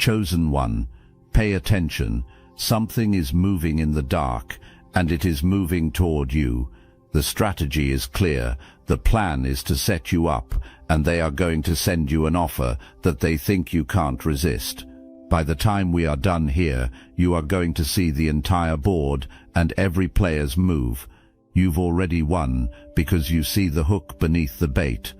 Chosen one, pay attention. Something is moving in the dark, and it is moving toward you. The strategy is clear. The plan is to set you up, and they are going to send you an offer that they think you can't resist. By the time we are done here, you are going to see the entire board and every player's move. You've already won because you see the hook beneath the bait.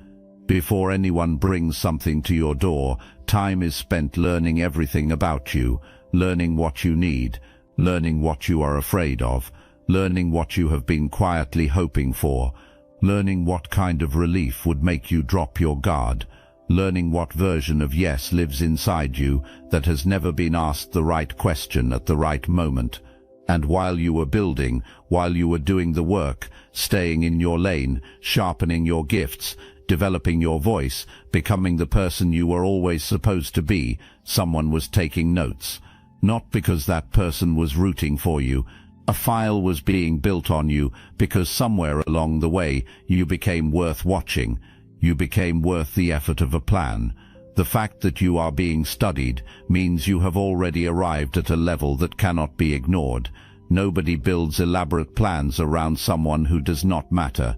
Before anyone brings something to your door, time is spent learning everything about you, learning what you need, learning what you are afraid of, learning what you have been quietly hoping for, learning what kind of relief would make you drop your guard, learning what version of yes lives inside you that has never been asked the right question at the right moment. And while you were building, while you were doing the work, staying in your lane, sharpening your gifts, developing your voice, becoming the person you were always supposed to be, someone was taking notes. Not because that person was rooting for you. A file was being built on you because somewhere along the way you became worth watching. You became worth the effort of a plan. The fact that you are being studied means you have already arrived at a level that cannot be ignored. Nobody builds elaborate plans around someone who does not matter.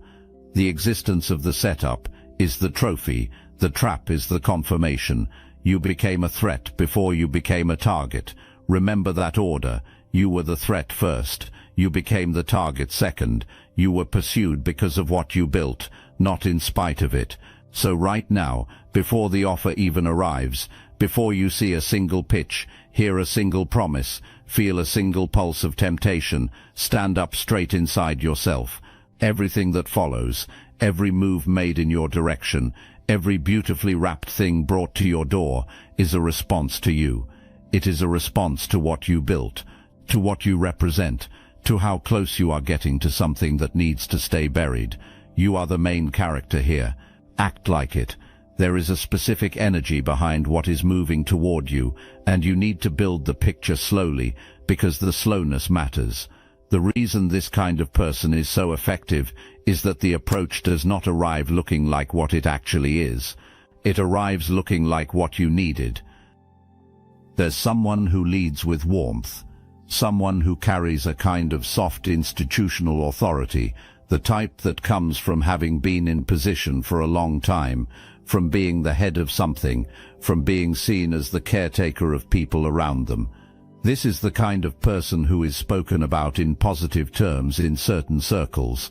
The existence of the setup is the trophy. The trap is the confirmation. You became a threat before you became a target. Remember that order. You were the threat first. You became the target second. You were pursued because of what you built, not in spite of it. So right now, before the offer even arrives, before you see a single pitch, hear a single promise, feel a single pulse of temptation, stand up straight inside yourself. Everything that follows, every move made in your direction, every beautifully wrapped thing brought to your door is a response to you. It is a response to what you built, to what you represent, to how close you are getting to something that needs to stay buried. You are the main character here. Act like it. There is a specific energy behind what is moving toward you, and you need to build the picture slowly, because the slowness matters. The reason this kind of person is so effective is that the approach does not arrive looking like what it actually is. It arrives looking like what you needed. There's someone who leads with warmth, someone who carries a kind of soft institutional authority, the type that comes from having been in position for a long time, from being the head of something, from being seen as the caretaker of people around them. This is the kind of person who is spoken about in positive terms in certain circles.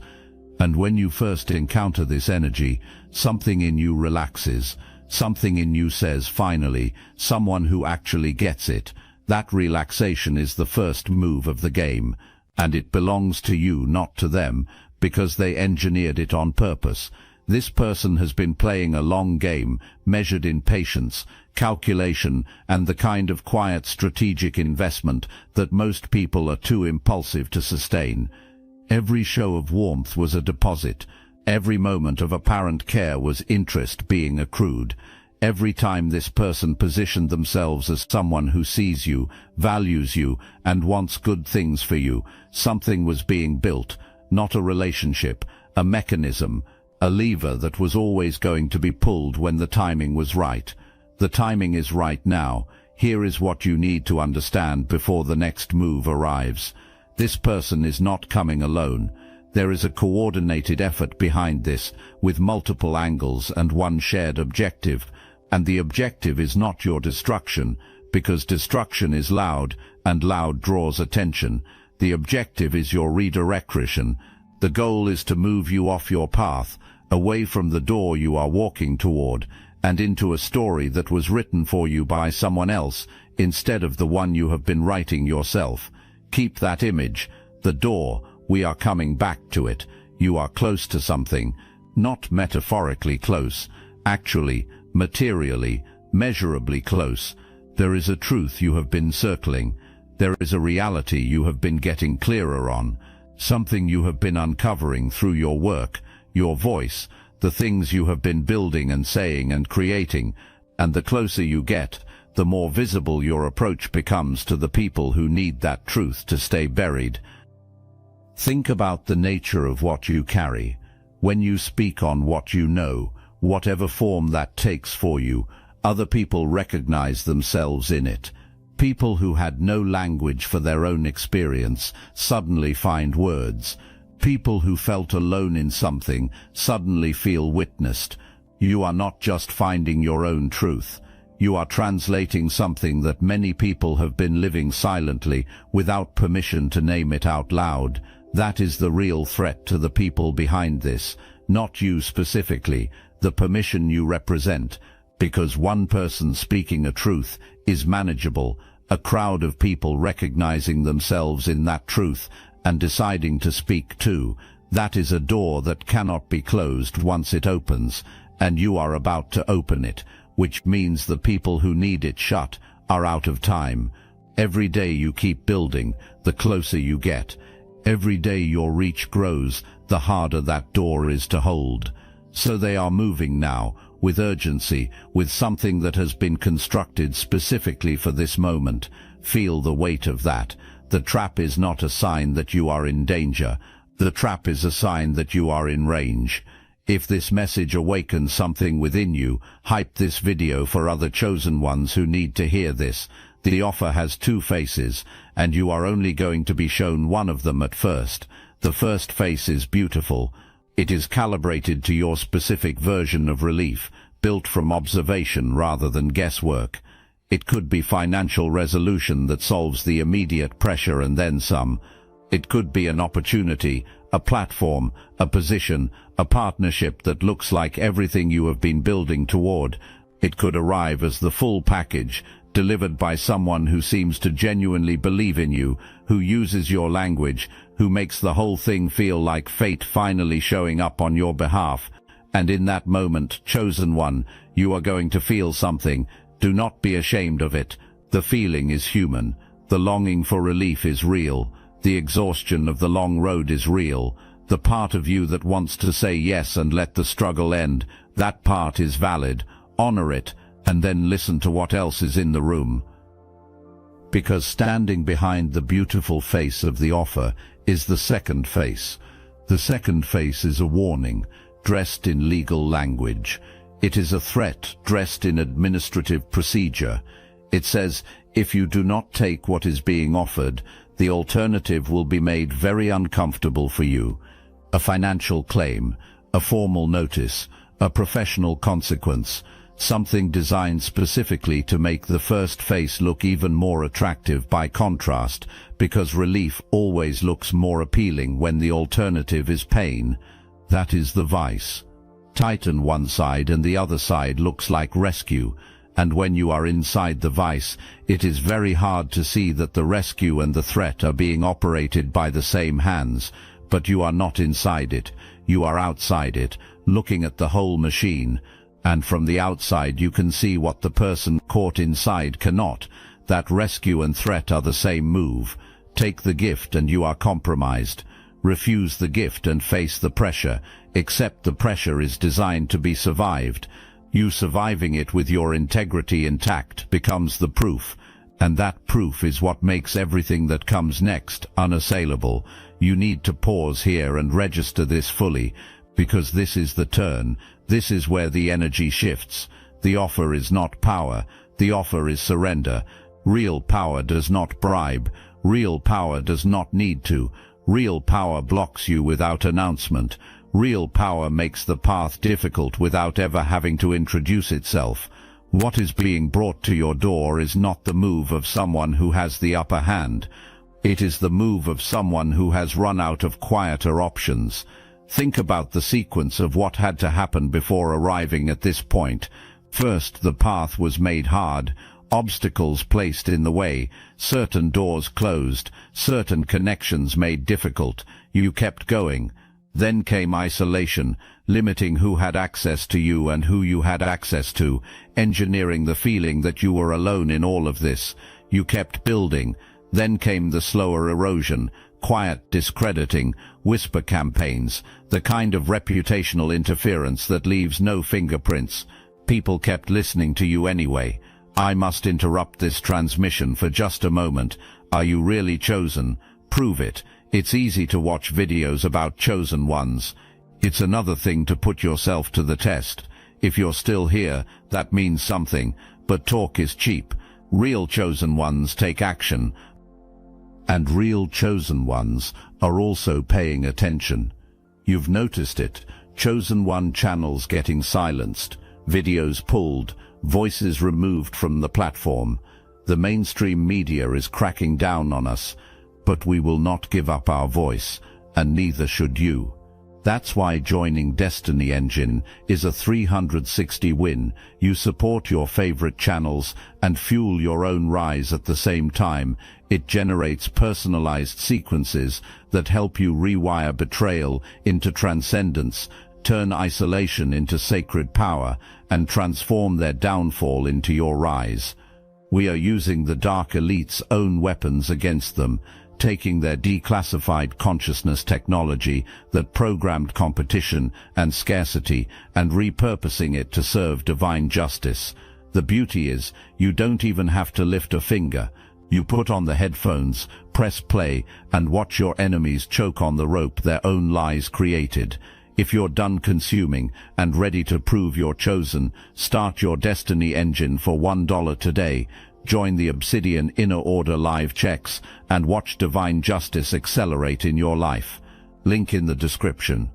And when you first encounter this energy, something in you relaxes. Something in you says, finally, someone who actually gets it. That relaxation is the first move of the game, and it belongs to you, not to them, because they engineered it on purpose. This person has been playing a long game, measured in patience, calculation, and the kind of quiet strategic investment that most people are too impulsive to sustain. Every show of warmth was a deposit. Every moment of apparent care was interest being accrued. Every time this person positioned themselves as someone who sees you, values you, and wants good things for you, something was being built, not a relationship, a mechanism, a lever that was always going to be pulled when the timing was right. The timing is right now. Here is what you need to understand before the next move arrives. This person is not coming alone. There is a coordinated effort behind this, with multiple angles and one shared objective. And the objective is not your destruction, because destruction is loud, and loud draws attention. The objective is your redirection. The goal is to move you off your path, away from the door you are walking toward, and into a story that was written for you by someone else, instead of the one you have been writing yourself. Keep that image. The door, we are coming back to it. You are close to something. Not metaphorically close. Actually, materially, measurably close. There is a truth you have been circling. There is a reality you have been getting clearer on. Something you have been uncovering through your work, your voice, the things you have been building and saying and creating. And the closer you get, the more visible your approach becomes to the people who need that truth to stay buried. Think about the nature of what you carry. When you speak on what you know, whatever form that takes for you, Other people recognize themselves in it. People who had no language for their own experience suddenly find words. People who felt alone in something suddenly feel witnessed. You are not just finding your own truth. You are translating something that many people have been living silently without permission to name it out loud. That is the real threat to the people behind this, not you specifically, the permission you represent, because one person speaking a truth is manageable, a crowd of people recognizing themselves in that truth and deciding to speak too. That is a door that cannot be closed once it opens, and you are about to open it, which means the people who need it shut are out of time. Every day you keep building, the closer you get. Every day your reach grows, the harder that door is to hold. So they are moving now, with urgency, with something that has been constructed specifically for this moment. Feel the weight of that. The trap is not a sign that you are in danger. The trap is a sign that you are in range. If this message awakens something within you, hype this video for other chosen ones who need to hear this. The offer has two faces, and you are only going to be shown one of them at first. The first face is beautiful. It is calibrated to your specific version of relief, built from observation rather than guesswork. It could be financial resolution that solves the immediate pressure and then some. It could be an opportunity, a platform, a position, a partnership that looks like everything you have been building toward. It could arrive as the full package, delivered by someone who seems to genuinely believe in you, who uses your language, who makes the whole thing feel like fate finally showing up on your behalf. And in that moment, chosen one, you are going to feel something. Do not be ashamed of it. The feeling is human. The longing for relief is real. The exhaustion of the long road is real. The part of you that wants to say yes and let the struggle end, that part is valid. Honor it, and then listen to what else is in the room. Because standing behind the beautiful face of the offer is the second face. The second face is a warning, dressed in legal language. It is a threat dressed in administrative procedure. It says, if you do not take what is being offered, the alternative will be made very uncomfortable for you. A financial claim, a formal notice, a professional consequence, something designed specifically to make the first face look even more attractive by contrast, because relief always looks more appealing when the alternative is pain. That is the vice. Tighten one side and the other side looks like rescue, and when you are inside the vice, it is very hard to see that the rescue and the threat are being operated by the same hands, but you are not inside it, you are outside it, looking at the whole machine, and from the outside you can see what the person caught inside cannot. That rescue and threat are the same move. Take the gift and you are compromised. Refuse the gift and face the pressure, except the pressure is designed to be survived. You surviving it with your integrity intact becomes the proof, and that proof is what makes everything that comes next unassailable. You need to pause here and register this fully, because this is the turn. This is where the energy shifts. The offer is not power. The offer is surrender. Real power does not bribe. Real power does not need to. Real power blocks you without announcement. Real power makes the path difficult without ever having to introduce itself. What is being brought to your door is not the move of someone who has the upper hand. It is the move of someone who has run out of quieter options. Think about the sequence of what had to happen before arriving at this point. First, the path was made hard, obstacles placed in the way, certain doors closed, certain connections made difficult. You kept going. Then came isolation, limiting who had access to you and who you had access to, engineering the feeling that you were alone in all of this. You kept building. Then came the slower erosion, quiet discrediting, whisper campaigns, the kind of reputational interference that leaves no fingerprints. People kept listening to you anyway. I must interrupt this transmission for just a moment. Are you really chosen? Prove it. It's easy to watch videos about chosen ones. It's another thing to put yourself to the test. If you're still here, that means something, but talk is cheap. Real chosen ones take action, and real chosen ones are also paying attention. You've noticed it. Chosen one channels getting silenced, videos pulled, voices removed from the platform. The mainstream media is cracking down on us, but we will not give up our voice, and neither should you. That's why joining Destiny Engine is a 360 win. You support your favorite channels and fuel your own rise at the same time. It generates personalized sequences that help you rewire betrayal into transcendence, turn isolation into sacred power, and transform their downfall into your rise. We are using the Dark Elite's own weapons against them, taking their declassified consciousness technology that programmed competition and scarcity and repurposing it to serve divine justice. The beauty is, you don't even have to lift a finger. You put on the headphones, press play, and watch your enemies choke on the rope their own lies created. If you're done consuming and ready to prove you're chosen, start your Destiny Engine for $1 today. Join the Obsidian Inner Order live checks and watch divine justice accelerate in your life. Link in the description.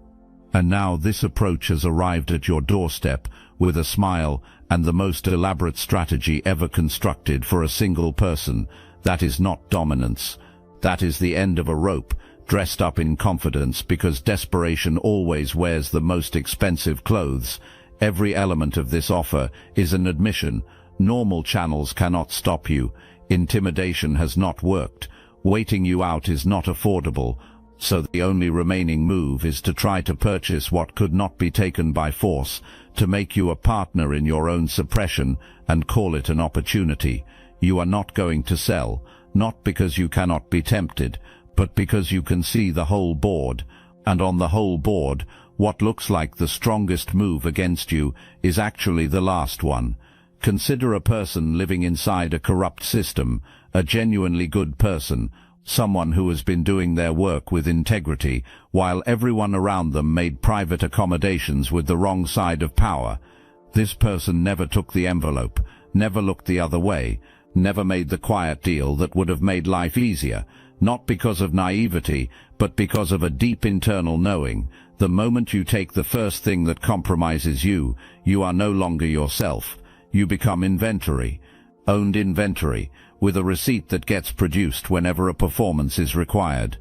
And now this approach has arrived at your doorstep with a smile and the most elaborate strategy ever constructed for a single person. That is not dominance. That is the end of a rope, dressed up in confidence, because desperation always wears the most expensive clothes. Every element of this offer is an admission. Normal channels cannot stop you. Intimidation has not worked. Waiting you out is not affordable. So the only remaining move is to try to purchase what could not be taken by force, to make you a partner in your own suppression and call it an opportunity. You are not going to sell, not because you cannot be tempted, but because you can see the whole board. And on the whole board, what looks like the strongest move against you is actually the last one. Consider a person living inside a corrupt system, a genuinely good person, someone who has been doing their work with integrity, while everyone around them made private accommodations with the wrong side of power. This person never took the envelope, never looked the other way, never made the quiet deal that would have made life easier, not because of naivety, but because of a deep internal knowing. The moment you take the first thing that compromises you, you are no longer yourself. You become inventory, owned inventory, with a receipt that gets produced whenever a performance is required.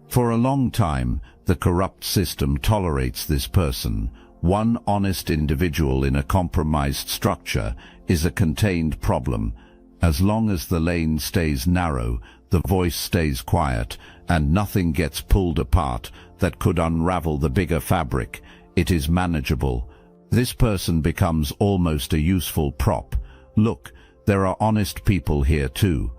For a long time, the corrupt system tolerates this person. One honest individual in a compromised structure is a contained problem. As long as the lane stays narrow, the voice stays quiet, and nothing gets pulled apart that could unravel the bigger fabric, it is manageable. This person becomes almost a useful prop. Look, there are honest people here too.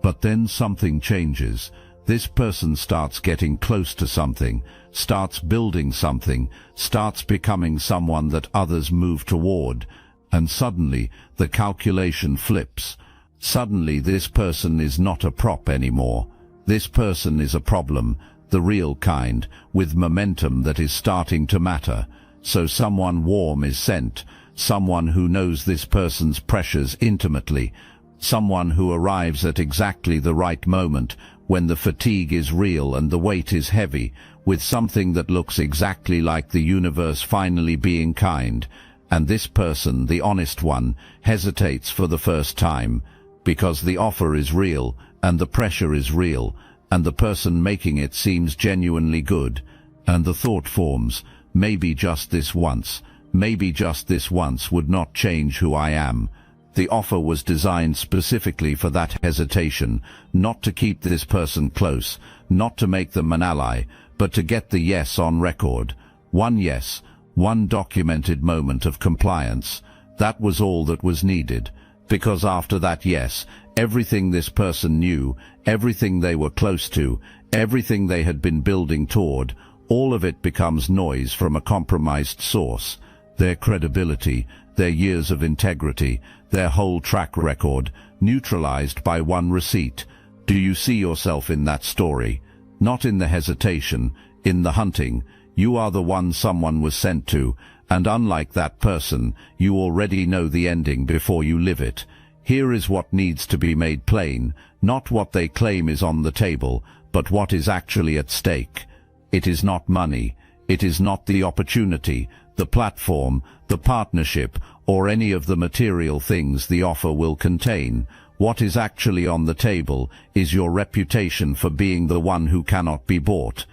But then something changes. This person starts getting close to something, starts building something, starts becoming someone that others move toward. And suddenly, the calculation flips. Suddenly, this person is not a prop anymore. This person is a problem, the real kind, with momentum that is starting to matter. So someone warm is sent, someone who knows this person's pressures intimately, someone who arrives at exactly the right moment, when the fatigue is real and the weight is heavy, with something that looks exactly like the universe finally being kind. And this person, the honest one, hesitates for the first time, because the offer is real, and the pressure is real, and the person making it seems genuinely good. And the thought forms, maybe just this once would not change who I am. The offer was designed specifically for that hesitation, not to keep this person close, not to make them an ally, but to get the yes on record. One yes, one documented moment of compliance. That was all that was needed. Because after that yes, everything this person knew, everything they were close to, everything they had been building toward, all of it becomes noise from a compromised source. Their credibility, their years of integrity, their whole track record, neutralized by one receipt. Do you see yourself in that story? Not in the hesitation, in the hunting. You are the one someone was sent to, and unlike that person, you already know the ending before you live it. Here is what needs to be made plain, not what they claim is on the table, but what is actually at stake. It is not money, it is not the opportunity, the platform, the partnership, or any of the material things the offer will contain. What is actually on the table is your reputation for being the one who cannot be bought.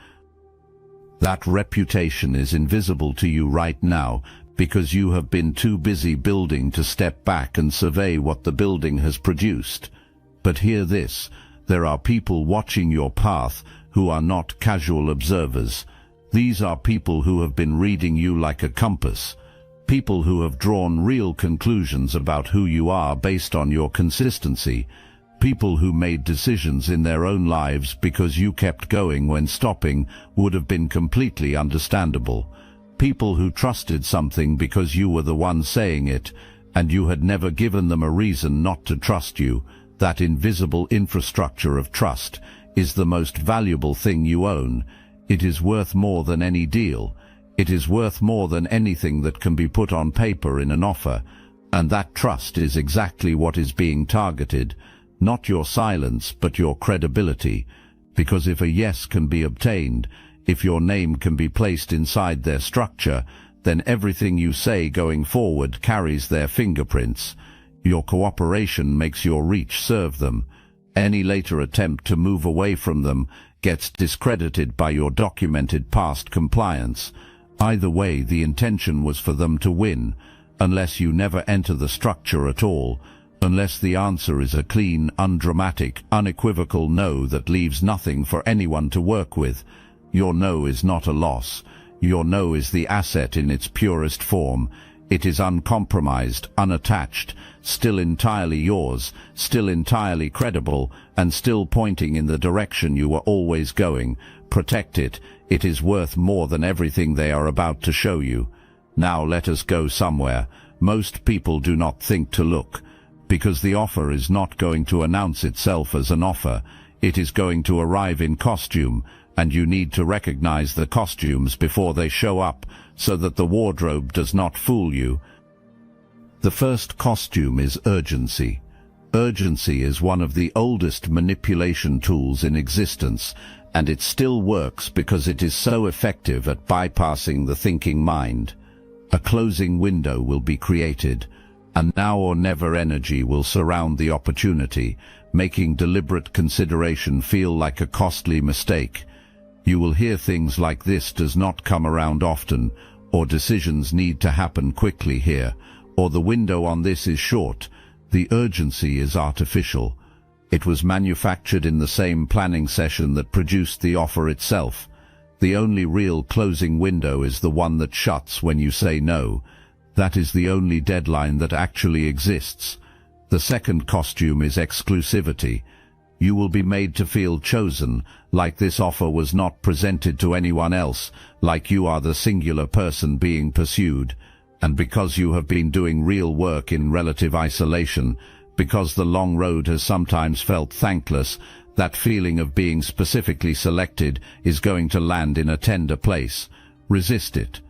That reputation is invisible to you right now because you have been too busy building to step back and survey what the building has produced. But hear this, there are people watching your path who are not casual observers. These are people who have been reading you like a compass. People who have drawn real conclusions about who you are based on your consistency. People who made decisions in their own lives because you kept going when stopping would have been completely understandable. People who trusted something because you were the one saying it, and you had never given them a reason not to trust you. That invisible infrastructure of trust is the most valuable thing you own. It is worth more than any deal. It is worth more than anything that can be put on paper in an offer. And that trust is exactly what is being targeted. Not your silence, but your credibility. Because if a yes can be obtained, if your name can be placed inside their structure, then everything you say going forward carries their fingerprints. Your cooperation makes your reach serve them. Any later attempt to move away from them gets discredited by your documented past compliance. Either way, the intention was for them to win, unless you never enter the structure at all, unless the answer is a clean, undramatic, unequivocal no that leaves nothing for anyone to work with. Your no is not a loss. Your no is the asset in its purest form. It is uncompromised, unattached, still entirely yours, still entirely credible, and still pointing in the direction you were always going. Protect it. It is worth more than everything they are about to show you. Now let us go somewhere. Most people do not think to look, because the offer is not going to announce itself as an offer. It is going to arrive in costume, and you need to recognize the costumes before they show up, so that the wardrobe does not fool you. The first costume is urgency. Urgency is one of the oldest manipulation tools in existence, and it still works because it is so effective at bypassing the thinking mind. A closing window will be created, and now or never energy will surround the opportunity, making deliberate consideration feel like a costly mistake. You will hear things like "this does not come around often," or "decisions need to happen quickly here," or "the window on this is short." The urgency is artificial. It was manufactured in the same planning session that produced the offer itself. The only real closing window is the one that shuts when you say no. That is the only deadline that actually exists. The second costume is exclusivity. You will be made to feel chosen, like this offer was not presented to anyone else, like you are the singular person being pursued. And because you have been doing real work in relative isolation, because the long road has sometimes felt thankless, that feeling of being specifically selected is going to land in a tender place. Resist it.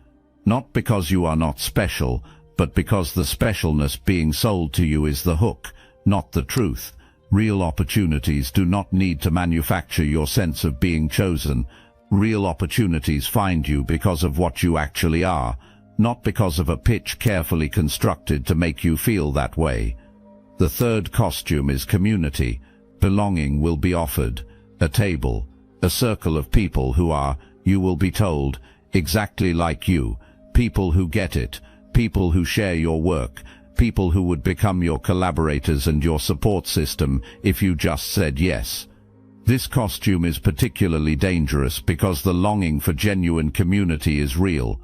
Not because you are not special, but because the specialness being sold to you is the hook, not the truth. Real opportunities do not need to manufacture your sense of being chosen. Real opportunities find you because of what you actually are, not because of a pitch carefully constructed to make you feel that way. The third costume is community. Belonging will be offered. A table, a circle of people who are, you will be told, exactly like you. People who get it, people who share your work, people who would become your collaborators and your support system if you just said yes. This costume is particularly dangerous because the longing for genuine community is real.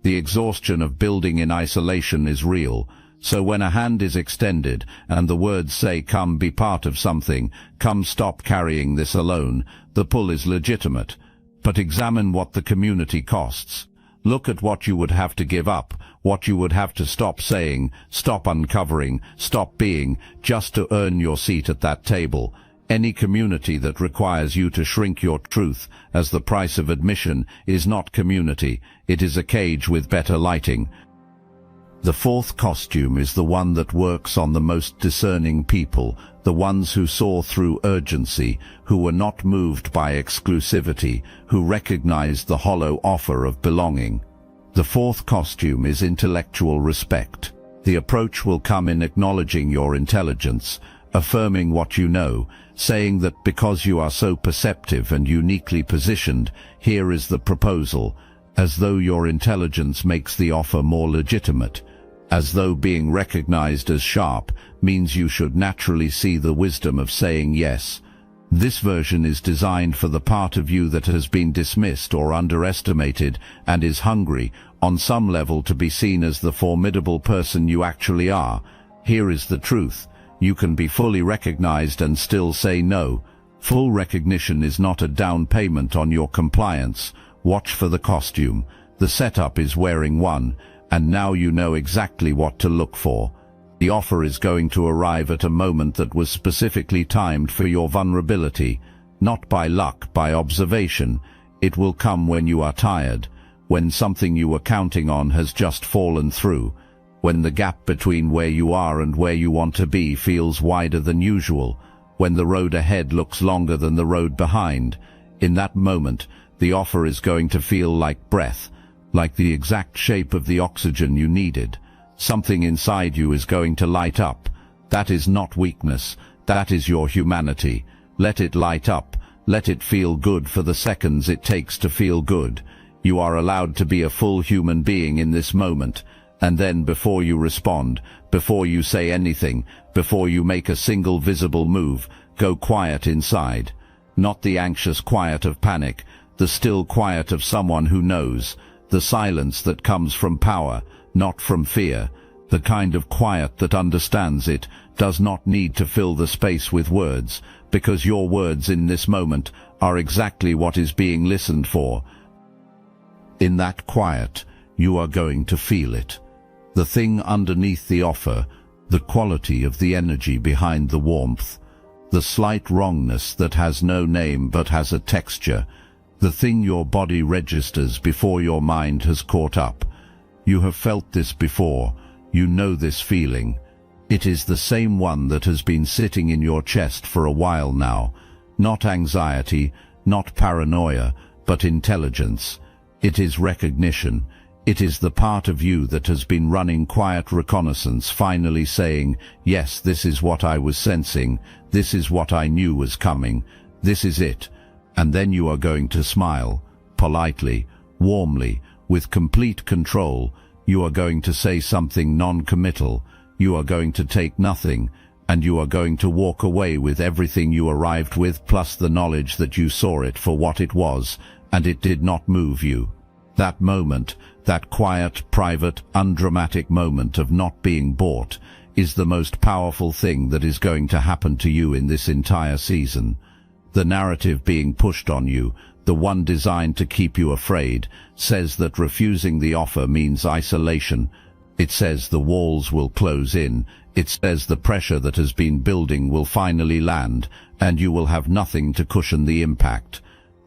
The exhaustion of building in isolation is real. So when a hand is extended and the words say "come be part of something," "come stop carrying this alone," the pull is legitimate. But examine what the community costs. Look at what you would have to give up, what you would have to stop saying, stop uncovering, stop being, just to earn your seat at that table. Any community that requires you to shrink your truth as the price of admission is not community. It is a cage with better lighting. The fourth costume is the one that works on the most discerning people, the ones who saw through urgency, who were not moved by exclusivity, who recognized the hollow offer of belonging. The fourth costume is intellectual respect. The approach will come in acknowledging your intelligence, affirming what you know, saying that because you are so perceptive and uniquely positioned, here is the proposal, as though your intelligence makes the offer more legitimate, as though being recognized as sharp means you should naturally see the wisdom of saying yes. This version is designed for the part of you that has been dismissed or underestimated and is hungry, on some level, to be seen as the formidable person you actually are. Here is the truth. You can be fully recognized and still say no. Full recognition is not a down payment on your compliance. Watch for the costume. The setup is wearing one, and now you know exactly what to look for. The offer is going to arrive at a moment that was specifically timed for your vulnerability, not by luck, by observation. It will come when you are tired, when something you were counting on has just fallen through, when the gap between where you are and where you want to be feels wider than usual, when the road ahead looks longer than the road behind. In that moment, the offer is going to feel like breath, like the exact shape of the oxygen you needed. Something inside you is going to light up. That is not weakness. That is your humanity. Let it light up. Let it feel good for the seconds it takes to feel good. You are allowed to be a full human being in this moment. And then, before you respond, before you say anything, before you make a single visible move, go quiet inside. Not the anxious quiet of panic, the still quiet of someone who knows. The silence that comes from power, not from fear. The kind of quiet that understands it does not need to fill the space with words, because your words in this moment are exactly what is being listened for. In that quiet, you are going to feel it. The thing underneath the offer, the quality of the energy behind the warmth, the slight wrongness that has no name but has a texture, the thing your body registers before your mind has caught up. You have felt this before. You know this feeling. It is the same one that has been sitting in your chest for a while now. Not anxiety, not paranoia, but intelligence. It is recognition. It is the part of you that has been running quiet reconnaissance, finally saying, yes, this is what I was sensing. This is what I knew was coming. This is it. And then you are going to smile, politely, warmly, with complete control. You are going to say something non-committal. You are going to take nothing, and you are going to walk away with everything you arrived with, plus the knowledge that you saw it for what it was, and it did not move you. That moment, that quiet, private, undramatic moment of not being bought, is the most powerful thing that is going to happen to you in this entire season. The narrative being pushed on you, the one designed to keep you afraid, says that refusing the offer means isolation. It says the walls will close in. It says the pressure that has been building will finally land, and you will have nothing to cushion the impact.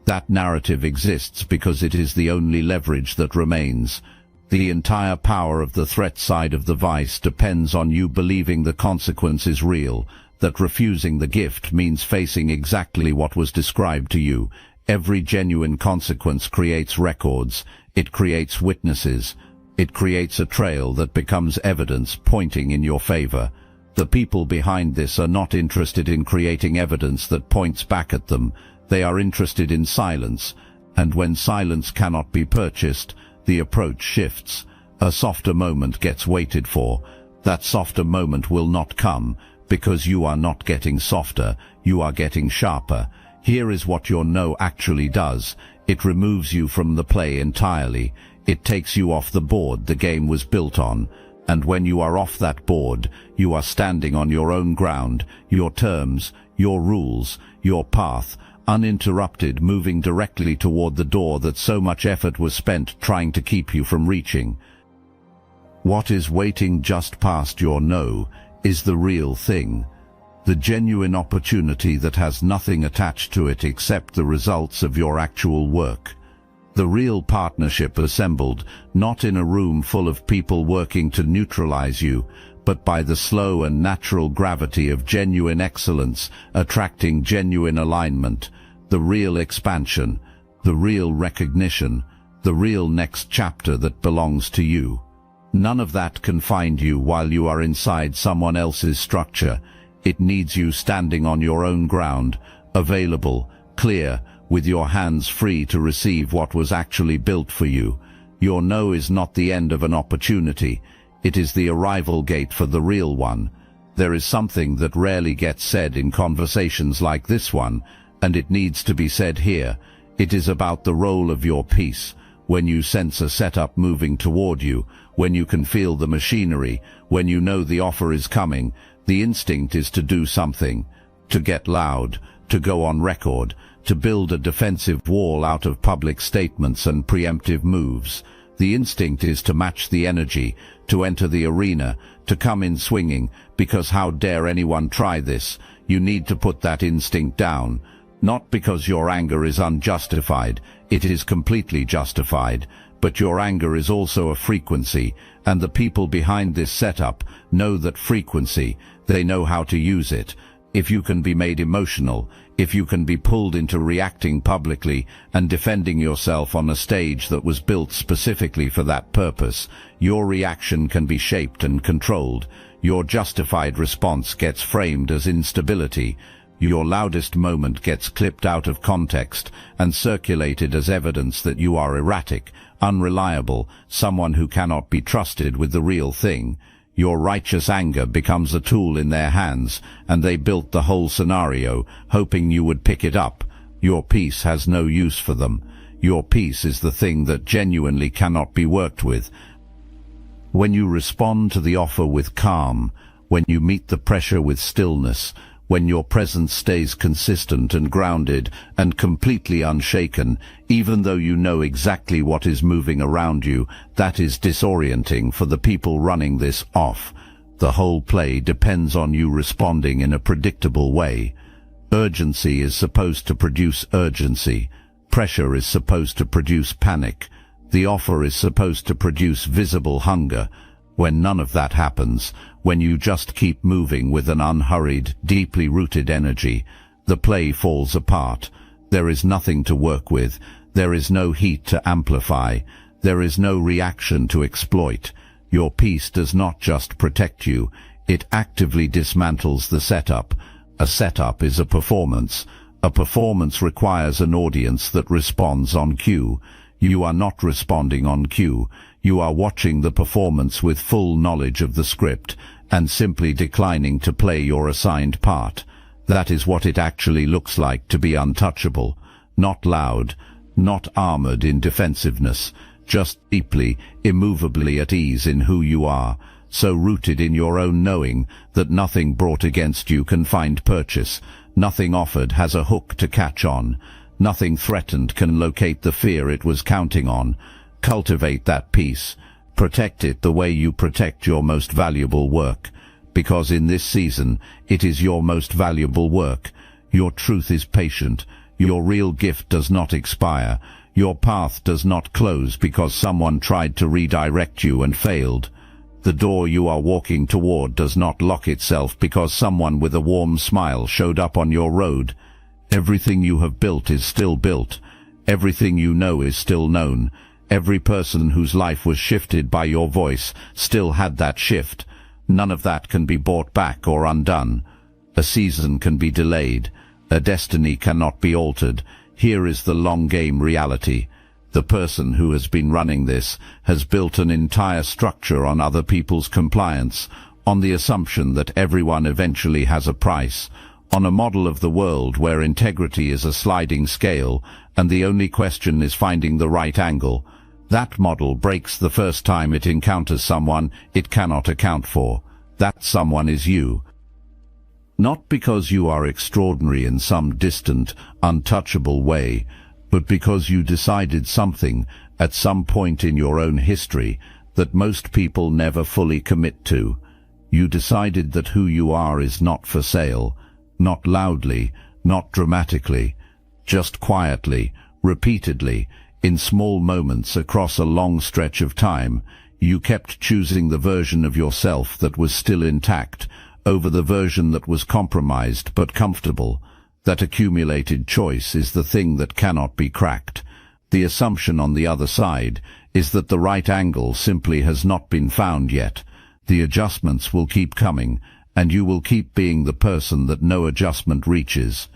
That narrative exists because it is the only leverage that remains. The entire power of the threat side of the vice depends on you believing the consequence is real, that refusing the gift means facing exactly what was described to you. Every genuine consequence creates records. It creates witnesses. It creates a trail that becomes evidence pointing in your favor. The people behind this are not interested in creating evidence that points back at them. They are interested in silence. And when silence cannot be purchased, the approach shifts. A softer moment gets waited for. That softer moment will not come, because you are not getting softer, you are getting sharper. Here is what your no actually does. It removes you from the play entirely. It takes you off the board the game was built on. And when you are off that board, you are standing on your own ground, your terms, your rules, your path, uninterrupted, moving directly toward the door that so much effort was spent trying to keep you from reaching. What is waiting just past your no is the real thing, the genuine opportunity that has nothing attached to it except the results of your actual work. The real partnership assembled, not in a room full of people working to neutralize you, but by the slow and natural gravity of genuine excellence, attracting genuine alignment, the real expansion, the real recognition, the real next chapter that belongs to you. None of that can find you while you are inside someone else's structure. It needs you standing on your own ground, available, clear, with your hands free to receive what was actually built for you. Your no is not the end of an opportunity. It is the arrival gate for the real one. There is something that rarely gets said in conversations like this one, and it needs to be said here. It is about the role of your peace. When you sense a setup moving toward you, when you can feel the machinery, when you know the offer is coming, the instinct is to do something, to get loud, to go on record, to build a defensive wall out of public statements and preemptive moves. The instinct is to match the energy, to enter the arena, to come in swinging, because how dare anyone try this? You need to put that instinct down. Not because your anger is unjustified, it is completely justified, but your anger is also a frequency, and the people behind this setup know that frequency. They know how to use it. If you can be made emotional, if you can be pulled into reacting publicly and defending yourself on a stage that was built specifically for that purpose, your reaction can be shaped and controlled. Your justified response gets framed as instability. Your loudest moment gets clipped out of context and circulated as evidence that you are erratic, unreliable, someone who cannot be trusted with the real thing. Your righteous anger becomes a tool in their hands, and they built the whole scenario, hoping you would pick it up. Your peace has no use for them. Your peace is the thing that genuinely cannot be worked with. When you respond to the offer with calm, when you meet the pressure with stillness, when your presence stays consistent and grounded and completely unshaken, even though you know exactly what is moving around you, that is disorienting for the people running this off. The whole play depends on you responding in a predictable way. Urgency is supposed to produce urgency. Pressure is supposed to produce panic. The offer is supposed to produce visible hunger. When none of that happens, when you just keep moving with an unhurried, deeply rooted energy, the play falls apart. There is nothing to work with. There is no heat to amplify. There is no reaction to exploit. Your peace does not just protect you, it actively dismantles the setup. A setup is a performance. A performance requires an audience that responds on cue. You are not responding on cue. You are watching the performance with full knowledge of the script and simply declining to play your assigned part. That is what it actually looks like to be untouchable. Not loud, not armored in defensiveness, just deeply, immovably at ease in who you are, so rooted in your own knowing that nothing brought against you can find purchase, nothing offered has a hook to catch on, nothing threatened can locate the fear it was counting on. Cultivate that peace. Protect it the way you protect your most valuable work, because in this season it is your most valuable work. Your truth is patient. Your real gift does not expire. Your path does not close because someone tried to redirect you and failed. The door you are walking toward does not lock itself because someone with a warm smile showed up on your road. Everything you have built is still built. Everything you know is still known. Every person whose life was shifted by your voice still had that shift. None of that can be brought back or undone. A season can be delayed. A destiny cannot be altered. Here is the long game reality. The person who has been running this has built an entire structure on other people's compliance, on the assumption that everyone eventually has a price, on a model of the world where integrity is a sliding scale and the only question is finding the right angle. That model breaks the first time it encounters someone it cannot account for. That someone is you. Not because you are extraordinary in some distant, untouchable way, but because you decided something at some point in your own history that most people never fully commit to. You decided that who you are is not for sale, not loudly, not dramatically, just quietly, repeatedly, In small moments across a long stretch of time, you kept choosing the version of yourself that was still intact over the version that was compromised but comfortable. That accumulated choice is the thing that cannot be cracked. The assumption on the other side is that the right angle simply has not been found yet. The adjustments will keep coming, and you will keep being the person that no adjustment reaches.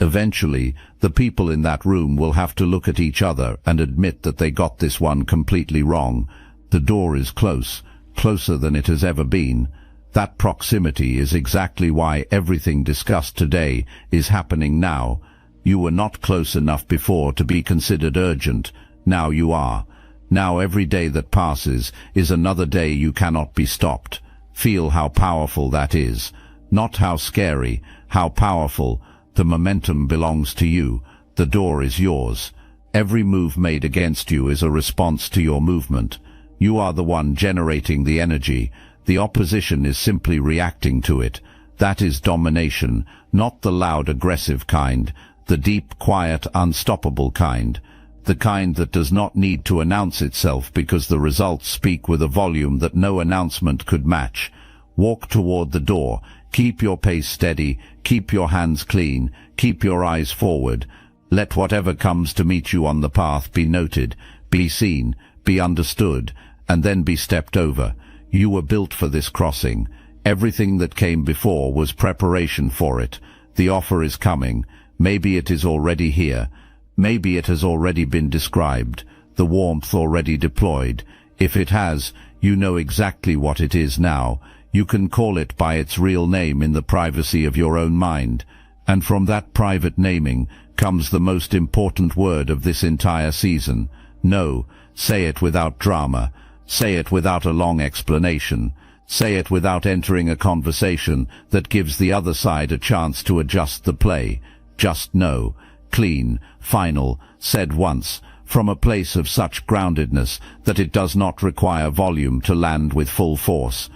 Eventually, the people in that room will have to look at each other and admit that they got this one completely wrong. The door is close, closer than it has ever been. That proximity is exactly why everything discussed today is happening now. You were not close enough before to be considered urgent. Now you are. Now every day that passes is another day you cannot be stopped. Feel how powerful that is. Not how scary, how powerful. The momentum belongs to you. The door is yours. Every move made against you is a response to your movement. You are the one generating the energy. The opposition is simply reacting to it. That is domination, not the loud, aggressive kind, the deep, quiet, unstoppable kind. The kind that does not need to announce itself because the results speak with a volume that no announcement could match. Walk toward the door. Keep your pace steady. Keep your hands clean. Keep your eyes forward. Let whatever comes to meet you on the path be noted, be seen, be understood, and then be stepped over. You were built for this crossing. Everything that came before was preparation for it. The offer is coming. Maybe it is already here. Maybe it has already been described, the warmth already deployed. If it has, you know exactly what it is now. You can call it by its real name in the privacy of your own mind. And from that private naming comes the most important word of this entire season. No, say it without drama. Say it without a long explanation. Say it without entering a conversation that gives the other side a chance to adjust the play. Just no. Clean, final, said once, from a place of such groundedness that it does not require volume to land with full force.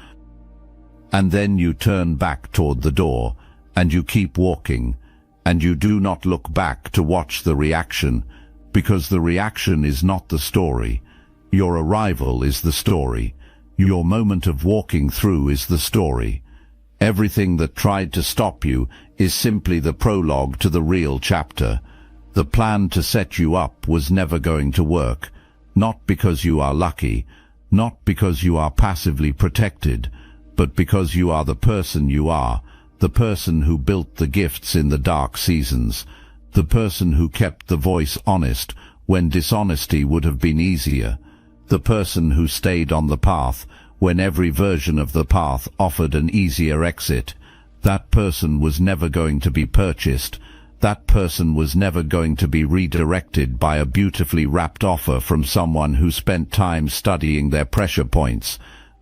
And then you turn back toward the door, and you keep walking, and you do not look back to watch the reaction, because the reaction is not the story. Your arrival is the story. Your moment of walking through is the story. Everything that tried to stop you is simply the prologue to the real chapter. The plan to set you up was never going to work, not because you are lucky, not because you are passively protected, but because you are the person you are, the person who built the gifts in the dark seasons, the person who kept the voice honest when dishonesty would have been easier, the person who stayed on the path when every version of the path offered an easier exit. That person was never going to be purchased. That person was never going to be redirected by a beautifully wrapped offer from someone who spent time studying their pressure points.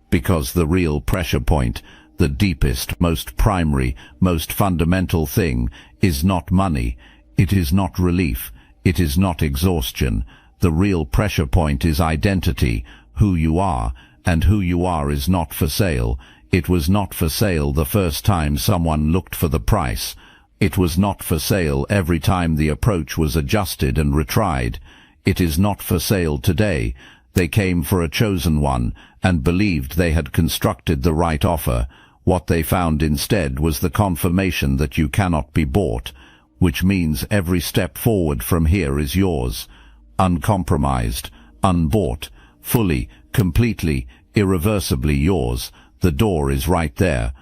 Because the real pressure point, the deepest, most primary, most fundamental thing, is not money. It is not relief. It is not exhaustion. The real pressure point is identity, who you are, and who you are is not for sale. It was not for sale the first time someone looked for the price. It was not for sale every time the approach was adjusted and retried. It is not for sale today. They came for a chosen one and believed they had constructed the right offer. What they found instead was the confirmation that you cannot be bought, which means every step forward from here is yours. Uncompromised, unbought, fully, completely, irreversibly yours. The door is right there,